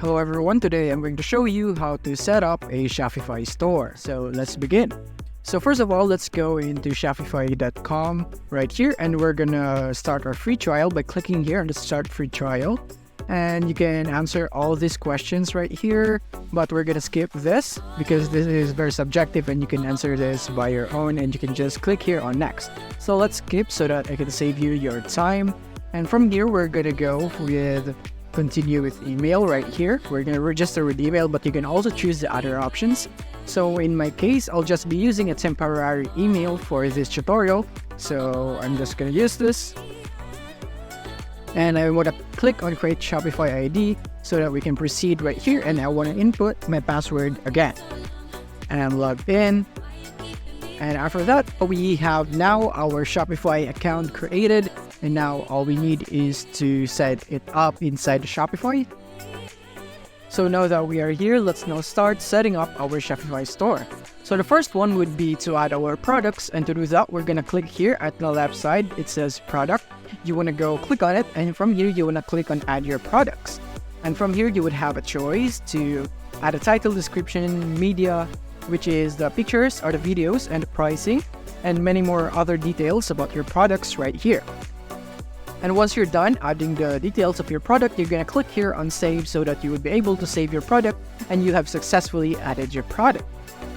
Hello everyone, today I'm going to show you how to set up a Shopify store. So let's begin. So first of all, let's go into Shopify.com right here, and we're gonna start our free trial by clicking here on the start free trial. And you can answer all these questions right here, but we're gonna skip this because this is very subjective and you can answer this by your own, and you can just click here on next. So let's skip so that I can save you your time. And from here, we're gonna go with continue with email right here. We're gonna register with email, but you can also choose the other options. So in my case, I'll just be using a temporary email for this tutorial. So I'm just gonna use this. And I want to click on create Shopify ID so that we can proceed right here. And I want to input my password again. And I'm logged in. And after that, we have now our Shopify account created. And now all we need is to set it up inside the Shopify. So now that we are here, let's now start setting up our Shopify store. So the first one would be to add our products, and to do that, we're gonna click here at the left side. It says product. You wanna go click on it, and from here, you wanna click on add your products. And from here, you would have a choice to add a title, description, media, which is the pictures or the videos, and the pricing, and many more other details about your products right here. And once you're done adding the details of your product, you're gonna click here on save so that you would be able to save your product and you have successfully added your product.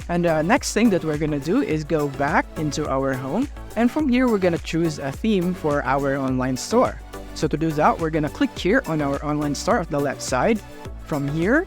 And the next thing that we're gonna do is go back into our home, and from here we're gonna choose a theme for our online store. So to do that, we're gonna click here on our online store at the left side from here,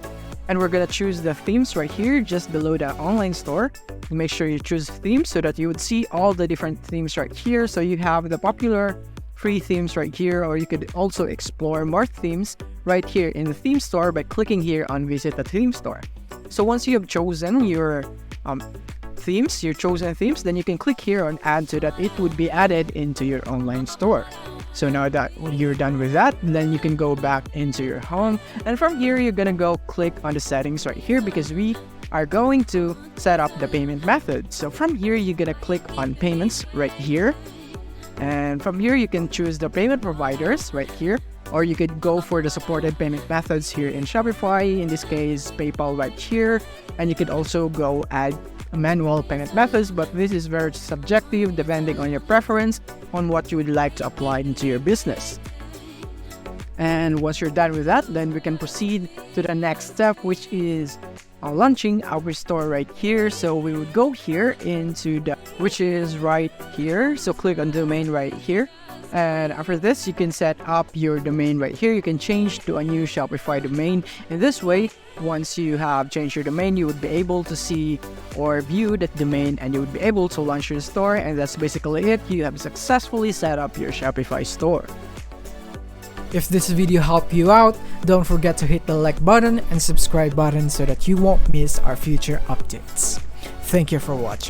and we're gonna choose the themes right here just below the online store. Make sure you choose themes so that you would see all the different themes right here. So you have the popular free themes right here, or you could also explore more themes right here in the theme store by clicking here on visit the theme store. So once you have chosen your chosen themes, then you can click here on add so that it would be added into your online store. So now that you're done with that, then you can go back into your home, and from here you're gonna go click on the settings right here because we are going to set up the payment method. So from here you're gonna click on payments right here. And from here, you can choose the payment providers right here, or you could go for the supported payment methods here in Shopify, in this case, PayPal right here. And you could also go add manual payment methods, but this is very subjective depending on your preference on what you would like to apply into your business. And once you're done with that, then we can proceed to the next step, which is launching our store right here. So we would go here into which is right here. So click on domain right here. And after this, you can set up your domain right here. You can change to a new Shopify domain. In this way, once you have changed your domain, you would be able to see or view that domain, and you would be able to launch your store. And that's basically it. You have successfully set up your Shopify store. If this video helped you out, don't forget to hit the like button and subscribe button so that you won't miss our future updates. Thank you for watching.